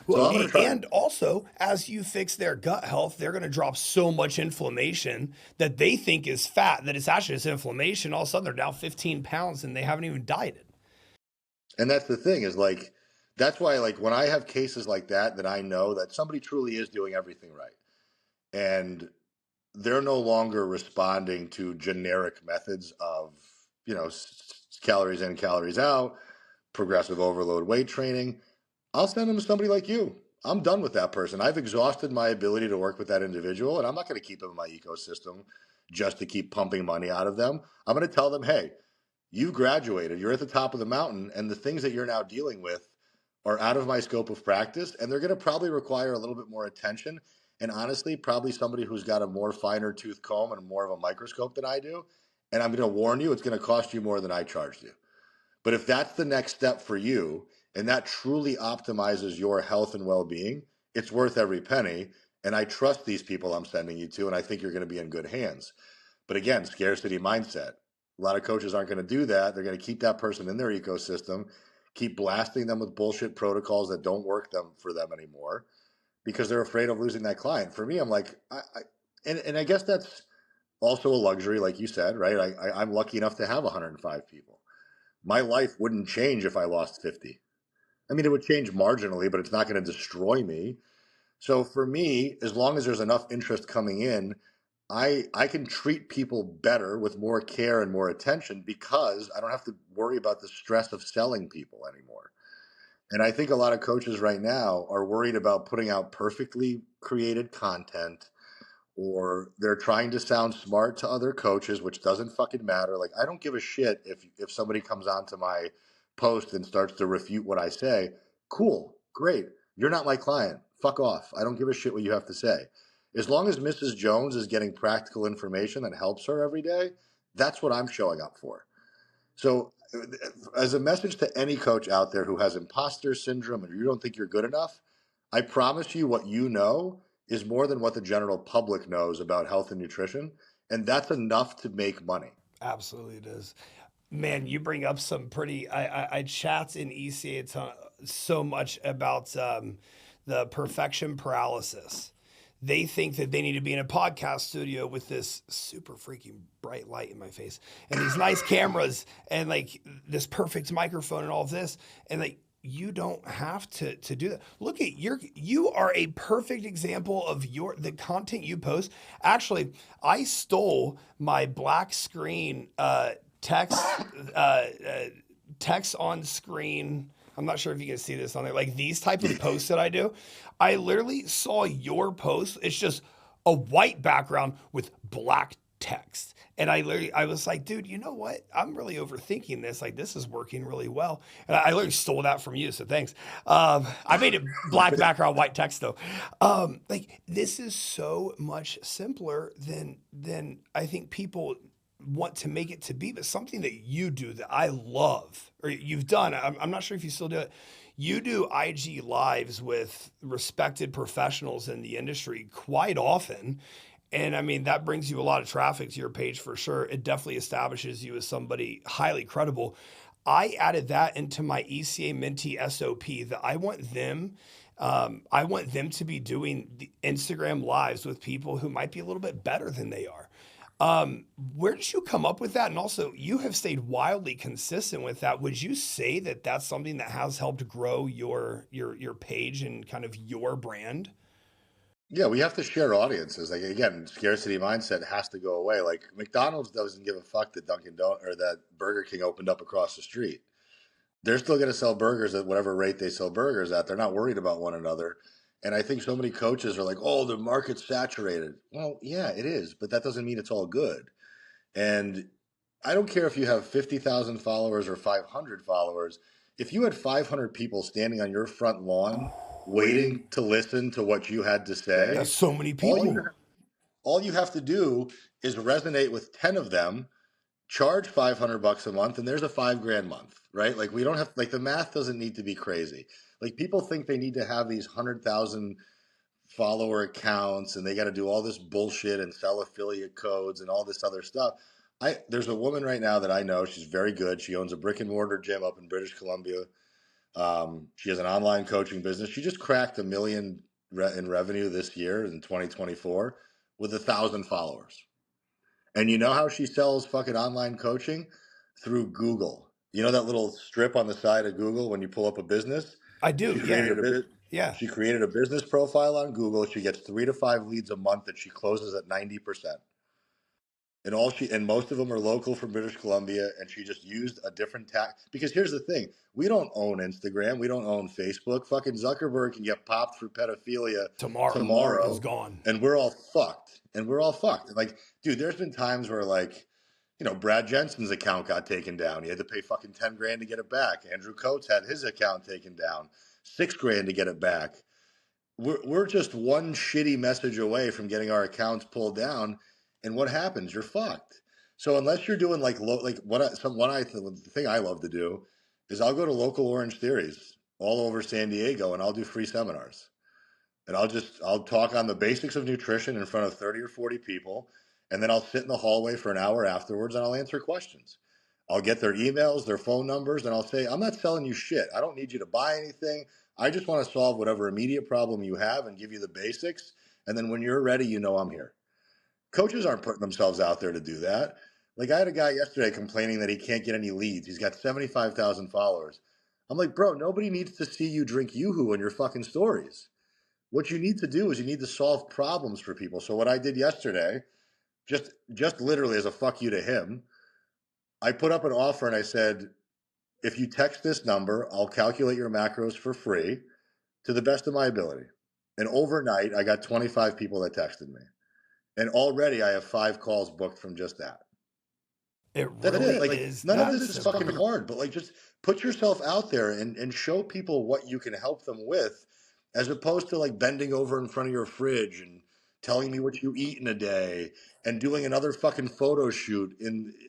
Well, so I'm gonna try. And also, as you fix their gut health, they're going to drop so much inflammation that they think is fat, that it's actually just inflammation. All of a sudden, they're down 15 pounds and they haven't even dieted. And that's the thing is like, that's why like when I have cases like that I know that somebody truly is doing everything right. And they're no longer responding to generic methods of, calories in, calories out, progressive overload weight training. I'll send them to somebody like you. I'm done with that person. I've exhausted my ability to work with that individual, and I'm not going to keep them in my ecosystem just to keep pumping money out of them. I'm going to tell them, hey, you graduated, you're at the top of the mountain, and the things that you're now dealing with are out of my scope of practice, and they're going to probably require a little bit more attention. And honestly, probably somebody who's got a more finer tooth comb and more of a microscope than I do. And I'm going to warn you, it's going to cost you more than I charged you. But if that's the next step for you, and that truly optimizes your health and well-being, it's worth every penny. And I trust these people I'm sending you to, and I think you're going to be in good hands. But again, scarcity mindset. A lot of coaches aren't going to do that. They're going to keep that person in their ecosystem, keep blasting them with bullshit protocols that don't work for them anymore because they're afraid of losing that client. For me, I'm like, and I guess that's also a luxury, like you said, right? I'm lucky enough to have 105 people. My life wouldn't change if I lost 50. I mean, it would change marginally, but it's not going to destroy me. So for me, as long as there's enough interest coming in, I can treat people better with more care and more attention because I don't have to worry about the stress of selling people anymore. And I think a lot of coaches right now are worried about putting out perfectly created content, or they're trying to sound smart to other coaches, which doesn't fucking matter. Like, I don't give a shit if somebody comes onto my post and starts to refute what I say. Cool, great. You're not my client. Fuck off. I don't give a shit what you have to say. As long as Mrs. Jones is getting practical information that helps her every day, that's what I'm showing up for. So as a message to any coach out there who has imposter syndrome and you don't think you're good enough, I promise you what you know is more than what the general public knows about health and nutrition. And that's enough to make money. Absolutely, it is. Man, you bring up some pretty. I chat in ECA so much about the perfection paralysis. They think that they need to be in a podcast studio with this super freaking bright light in my face and these nice cameras and like this perfect microphone and all of this. And like, you don't have to do that. Look at you are a perfect example of the content you post. Actually, I stole my black screen text text on screen. I'm not sure if you can see this on there. Like these type of posts that I do, I literally saw your post. It's just a white background with black text. And I was like, dude, you know what? I'm really overthinking this. Like, this is working really well. And I literally stole that from you. So thanks. I made it black background, white text though. Like this is so much simpler than I think people want to make it to be, but something that you do that I love or you've done. I'm not sure if you still do it. You do IG lives with respected professionals in the industry quite often. And I mean, that brings you a lot of traffic to your page for sure. It definitely establishes you as somebody highly credible. I added that into my ECA Mentee SOP that I want them to be doing the Instagram lives with people who might be a little bit better than they are. Where did you come up with that? And also, you have stayed wildly consistent with that. Would you say that that's something that has helped grow your page and kind of your brand? Yeah, we have to share audiences. Like again, scarcity mindset has to go away. Like McDonald's doesn't give a fuck that Dunkin' Donuts or that Burger King opened up across the street. They're still going to sell burgers at whatever rate they sell burgers at. They're not worried about one another. And I think so many coaches are like, "Oh, the market's saturated." Well, yeah, it is, but that doesn't mean it's all good. And I don't care if you have 50,000 followers or 500 followers. If you had 500 people standing on your front lawn waiting to listen to what you had to say, That's so many all people. all you have to do is resonate with 10 of them, charge $500 a month, and there's a 5 grand month, right? Like we don't have, like the math doesn't need to be crazy. Like people think they need to have these 100,000 follower accounts and they got to do all this bullshit and sell affiliate codes and all this other stuff. There's a woman right now that I know. She's very good. She owns a brick and mortar gym up in British Columbia. She has an online coaching business. She just cracked $1 million in revenue this year in 2024 with 1,000 followers. And you know how she sells fucking online coaching? Through Google. You know that little strip on the side of Google when you pull up a business? I do. She Yeah. created a Yeah. she created a business profile on Google. She gets 3 to 5 leads a month that she closes at 90%. And most of them are local from British Columbia, and she just used a different tack. Because here's the thing: we don't own Instagram, we don't own Facebook. Fucking Zuckerberg can get popped for pedophilia Tomorrow is gone. and we're all fucked. Like, dude, there's been times where like, Brad Jensen's account got taken down. He had to pay fucking 10 grand to get it back. Andrew Coates had his account taken down, 6 grand to get it back. We're just one shitty message away from getting our accounts pulled down, and what happens? You're fucked. So unless you're doing like the thing I love to do is I'll go to local Orange Theories all over San Diego and I'll do free seminars. And I'll talk on the basics of nutrition in front of 30 or 40 people, and then I'll sit in the hallway for an hour afterwards and I'll answer questions. I'll get their emails, their phone numbers, and I'll say, I'm not selling you shit. I don't need you to buy anything. I just want to solve whatever immediate problem you have and give you the basics. And then when you're ready, I'm here. Coaches aren't putting themselves out there to do that. Like I had a guy yesterday complaining that he can't get any leads. He's got 75,000 followers. I'm like, bro, nobody needs to see you drink Yoo-Hoo in your fucking stories. What you need to do is you need to solve problems for people. So what I did yesterday, just literally as a fuck you to him, I put up an offer and I said, if you text this number, I'll calculate your macros for free to the best of my ability. And overnight, I got 25 people that texted me. And already I have 5 calls booked from just that. That's it. Like is. none of this is fucking hard, but like just put yourself out there and show people what you can help them with, as opposed to like bending over in front of your fridge and telling me what you eat in a day and doing another fucking photo shoot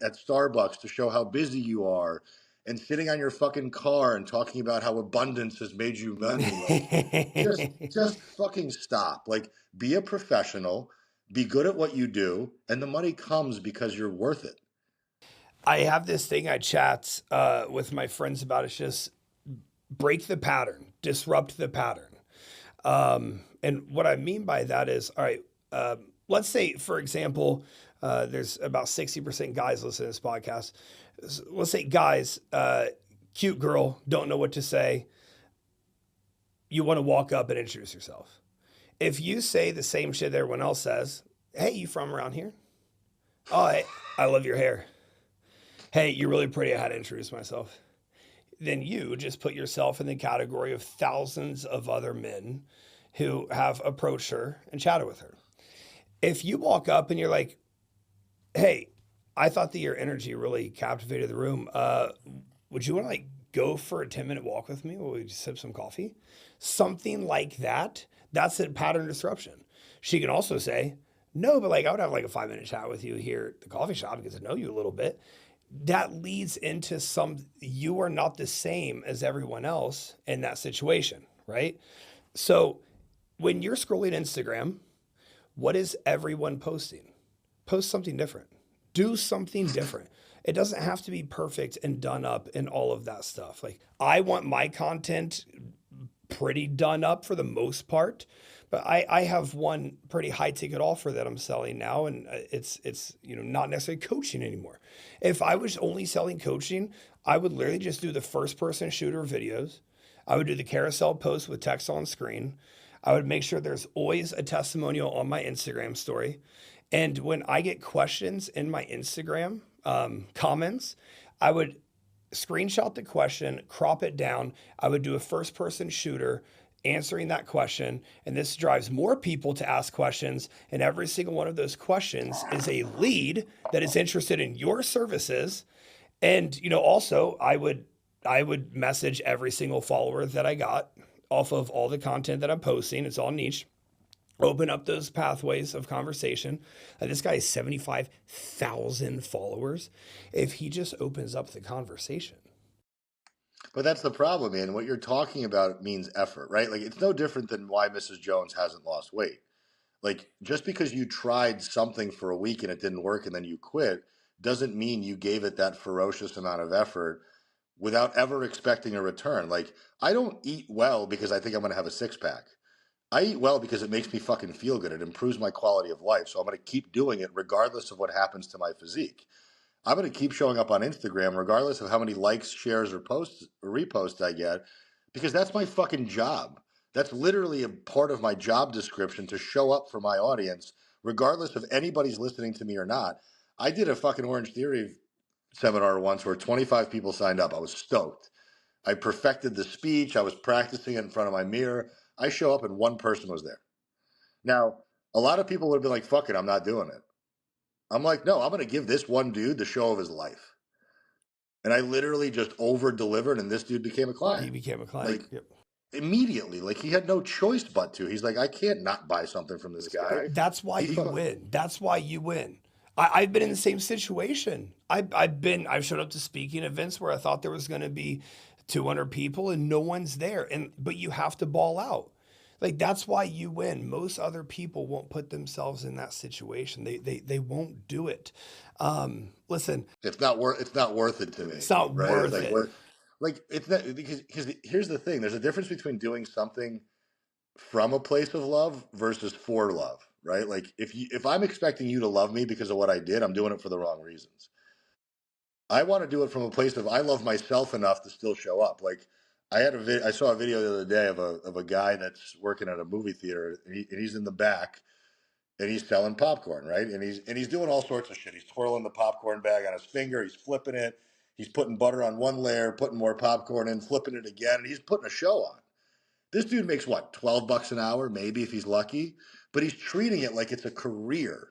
at Starbucks to show how busy you are and sitting on your fucking car and talking about how abundance has made you money. Like, just fucking stop. Like be a professional, Be good at what you do, and the money comes because you're worth it. I have this thing I chat with my friends about. It's just break the pattern, disrupt the pattern. And what I mean by that is, all right, let's say, for example, there's about 60% guys listening to this podcast. Let's say guys, cute girl, don't know what to say. You want to walk up and introduce yourself. If you say the same shit that everyone else says, hey, you from around here? Oh, I love your hair. Hey, you're really pretty. I had to introduce myself. Then you just put yourself in the category of thousands of other men who have approached her and chatted with her. If you walk up and you're like, hey, I thought that your energy really captivated the room. Would you want to like go for a 10-minute walk with me while we just sip some coffee? Something like that. That's a pattern disruption. She can also say, no, but like I would have like a 5-minute chat with you here at the coffee shop because I know you a little bit. That leads into you are not the same as everyone else in that situation, right? So when you're scrolling Instagram, what is everyone posting? Post something different. Do something different. It doesn't have to be perfect and done up and all of that stuff. Like I want my content pretty done up for the most part, but I have one pretty high ticket offer that I'm selling now, and it's not necessarily coaching anymore. If I was only selling coaching, I would literally just do the first person shooter videos. I would do the carousel post with text on screen. I would make sure there's always a testimonial on my Instagram story. And when I get questions in my Instagram comments, I would screenshot the question, crop it down. I would do a first person shooter answering that question. And this drives more people to ask questions. And every single one of those questions is a lead that is interested in your services. And, also I would message every single follower that I got off of all the content that I'm posting. It's all niche. Open up those pathways of conversation. This guy has 75,000 followers. If he just opens up the conversation. But that's the problem, man. What you're talking about means effort, right? Like it's no different than why Mrs. Jones hasn't lost weight. Like just because you tried something for a week and it didn't work and then you quit doesn't mean you gave it that ferocious amount of effort without ever expecting a return. Like I don't eat well because I think I'm going to have a six pack. I eat well because it makes me fucking feel good. It improves my quality of life. So I'm going to keep doing it regardless of what happens to my physique. I'm going to keep showing up on Instagram regardless of how many likes, shares, or posts or reposts I get because that's my fucking job. That's literally a part of my job description to show up for my audience regardless of anybody's listening to me or not. I did a fucking Orange Theory seminar once where 25 people signed up. I was stoked. I perfected the speech. I was practicing it in front of my mirror. I show up and one person was there. Now, a lot of people would have been like, fuck it, I'm not doing it. I'm like, no, I'm going to give this one dude the show of his life. And I literally just over delivered, and this dude became a client. He became a client. Like, immediately. Like, he had no choice but to. He's like, I can't not buy something from this guy. That's why you win. That's why you win. I've been in the same situation. I've showed up to speaking events where I thought there was going to be 200 people and no one's there. But you have to ball out. Like that's why you win. Most other people won't put themselves in that situation. They won't do it. Listen, it's not worth it to me. It's not worth it. Like it's not because here's the thing. There's a difference between doing something from a place of love versus for love, right? Like if I'm expecting you to love me because of what I did, I'm doing it for the wrong reasons. I want to do it from a place of I love myself enough to still show up. Like I saw a video the other day of a guy that's working at a movie theater and he's in the back and he's selling popcorn, right? And he's doing all sorts of shit. He's twirling the popcorn bag on his finger, he's flipping it, he's putting butter on one layer, putting more popcorn in, flipping it again, and he's putting a show on. This dude makes what, $12 an hour, maybe if he's lucky, but he's treating it like it's a career.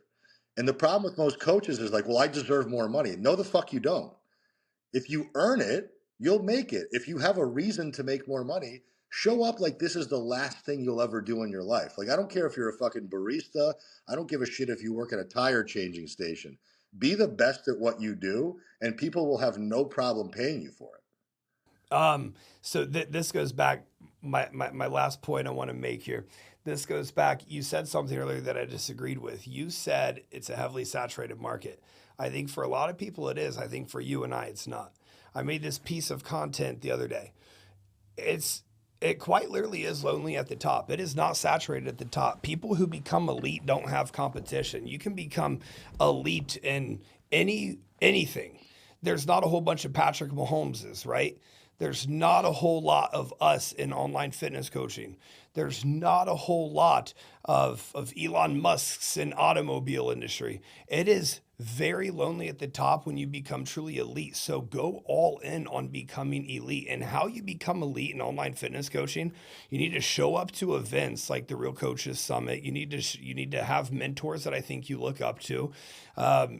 And the problem with most coaches is like, well, I deserve more money. No, the fuck you don't. If you earn it, you'll make it. If you have a reason to make more money, show up like this is the last thing you'll ever do in your life. Like, I don't care if you're a fucking barista. I don't give a shit if you work at a tire changing station. Be the best at what you do, and people will have no problem paying you for it. So this goes back, my last point I want to make here. this goes back. You said something earlier that I disagreed with. You said it's a heavily saturated market. I think for a lot of people it is. I think for you and I, it's not. I made this piece of content the other day. It's it quite literally is lonely at the top. It is not saturated at the top. People who become elite don't have competition. You can become elite in anything. There's not a whole bunch of Patrick Mahomeses, right? There's not a whole lot of us in online fitness coaching. There's not a whole lot of Elon Musk's in automobile industry. It is very lonely at the top when you become truly elite. So go all in on becoming elite. And how you become elite in online fitness coaching, you need to show up to events like the Real Coaches Summit. You need to have mentors that I think you look up to.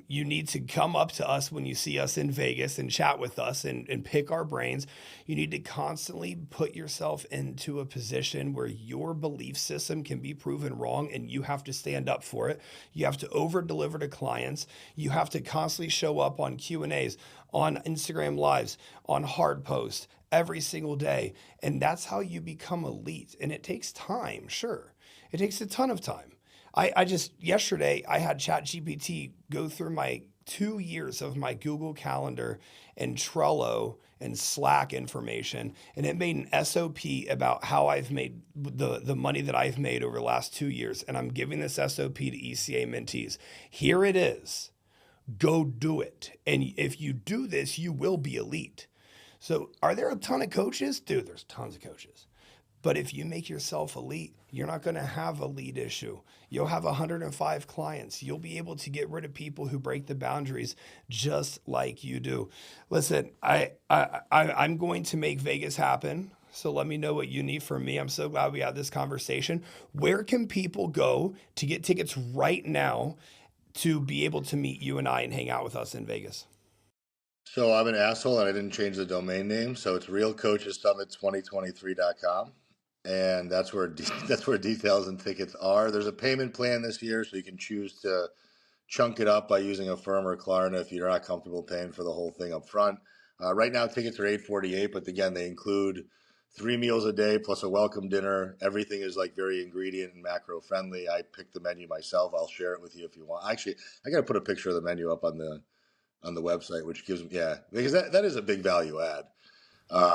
You need to come up to us when you see us in Vegas and chat with us and pick our brains. You need to constantly put yourself into a position where your belief system can be proven wrong and you have to stand up for it. You have to over deliver to clients. You have to constantly show up on Q&As, on Instagram lives, on hard posts every single day. And that's how you become elite. And it takes time, sure. It takes a ton of time. I just, yesterday, I had ChatGPT go through my 2 years of my Google Calendar and Trello and Slack information, and it made an SOP about how I've made the money that I've made over the last 2 years. And I'm giving this SOP to ECA mentees. Here it is. Go do it. And if you do this, you will be elite. So are there a ton of coaches? Dude, there's tons of coaches. But if you make yourself elite, you're not going to have a lead issue. You'll have 105 clients. You'll be able to get rid of people who break the boundaries just like you do. Listen, I'm going to make Vegas happen. So let me know what you need from me. I'm so glad we had this conversation. Where can people go to get tickets right now to be able to meet you and I and hang out with us in Vegas? So I'm an asshole and I didn't change the domain name. So it's realcoachessummit2023.com. And that's where that's where details and tickets are. There's a payment plan this year, so you can choose to chunk it up by using Affirm or Klarna if you're not comfortable paying for the whole thing up front. Right now, tickets are $848, but again, they include 3 meals a day plus a welcome dinner. Everything is like very ingredient and macro friendly. I picked the menu myself. I'll share it with you if you want. Actually, I got to put a picture of the menu up on the website, which gives because that is a big value add.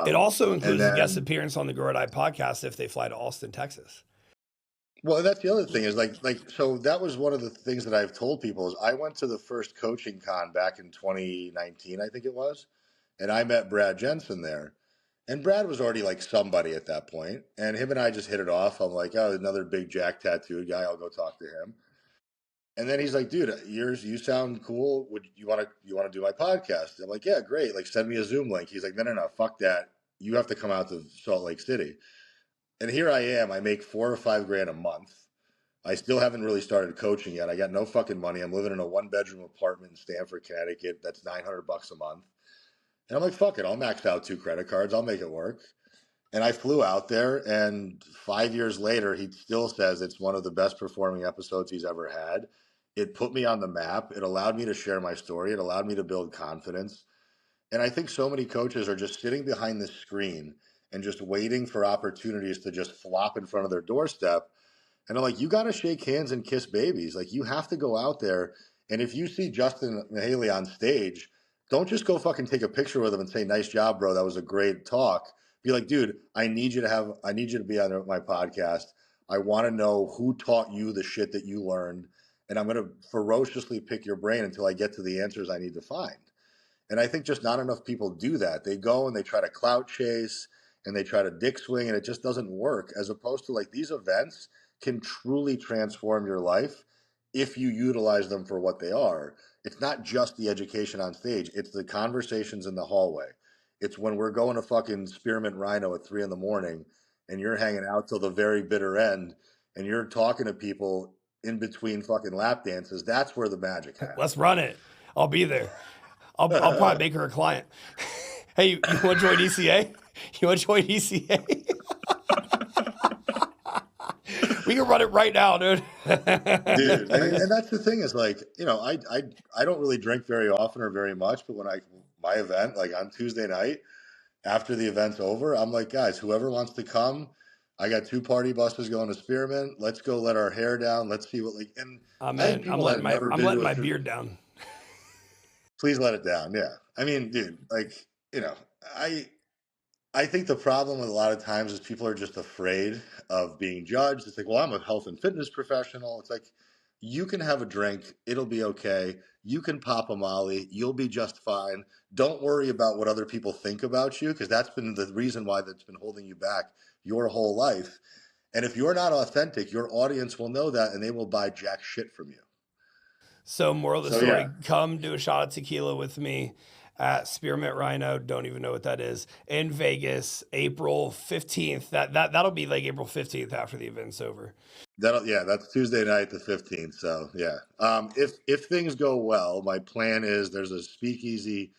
It also includes a guest appearance on the Grow or Die podcast if they fly to Austin, Texas. Well, that's the other thing is so that was one of the things that I've told people is I went to the first coaching con back in 2019, I think it was, and I met Brad Jensen there. And Brad was already like somebody at that point, and him and I just hit it off. I'm like, oh, another big Jack tattooed guy. I'll go talk to him. And then he's like, dude, you sound cool. Would you want to do my podcast? I'm like, yeah, great. Like, send me a Zoom link. He's like, no, fuck that. You have to come out to Salt Lake City. And here I am. I make $4 or $5 grand a month. I still haven't really started coaching yet. I got no fucking money. I'm living in a 1-bedroom apartment in Stamford, Connecticut. That's $900 a month. And I'm like, fuck it. I'll max out 2 credit cards. I'll make it work. And I flew out there, and 5 years later, he still says it's one of the best performing episodes he's ever had. It put me on the map. It allowed me to share my story. It allowed me to build confidence. And I think so many coaches are just sitting behind this screen and just waiting for opportunities to just flop in front of their doorstep. And I'm like, you got to shake hands and kiss babies. Like, you have to go out there. And if you see Justin Haley on stage, don't just go fucking take a picture with him and say, nice job, bro. That was a great talk. Be like, dude, I need you to be on my podcast. I want to know who taught you the shit that you learned. And I'm going to ferociously pick your brain until I get to the answers I need to find. And I think just not enough people do that. They go and they try to clout chase and they try to dick swing, and it just doesn't work. As opposed to, like, these events can truly transform your life if you utilize them for what they are. It's not just the education on stage. It's the conversations in the hallway. It's when we're going to fucking Spearmint Rhino at 3 a.m. and you're hanging out till the very bitter end and you're talking to people in between fucking lap dances. That's where the magic happens. Let's run it. I'll be there. I'll probably make her a client. Hey, you want to join ECA? You want to join ECA? We can run it right now, dude. Dude, and that's the thing is, like, I don't really drink very often or very much, but when my event, like on Tuesday night after the event's over, I'm like, guys, whoever wants to come, I got 2 party buses going to Spearmint. Let's go let our hair down. Let's see what, like, and I'm I think in. people that have never I'm been letting to a my strip, beard down. please let it down. Yeah. I mean, dude, like, I I think the problem with a lot of times is people are just afraid of being judged. It's like, well, I'm a health and fitness professional. It's like, you can have a drink, it'll be okay. You can pop a Molly, you'll be just fine. Don't worry about what other people think about you, because that's been the reason why that's been holding you back your whole life. And if you're not authentic, your audience will know that and they will buy jack shit from you. So, moral of the So, yeah, story: come do a shot of tequila with me at Spearmint Rhino. Don't even know what that is in Vegas, April 15th. That'll be like April 15th after the event's over. that's Tuesday night, the 15th. So yeah, if things go well, my plan is there's a speakeasy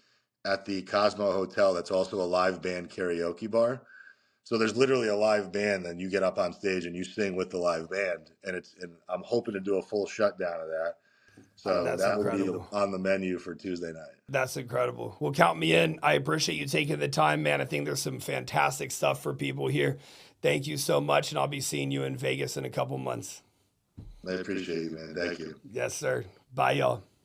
at the Cosmo Hotel that's also a live band karaoke bar. So there's literally a live band, then you get up on stage and you sing with the live band, and I'm hoping to do a full shutdown of that. So That's that will be incredible. on the menu for Tuesday night. That's incredible. Well, count me in. I appreciate you taking the time, man. I think there's some fantastic stuff for people here. Thank you so much, and I'll be seeing you in Vegas in a couple months. I appreciate you, man. Thank you. Yes, sir. Bye, y'all.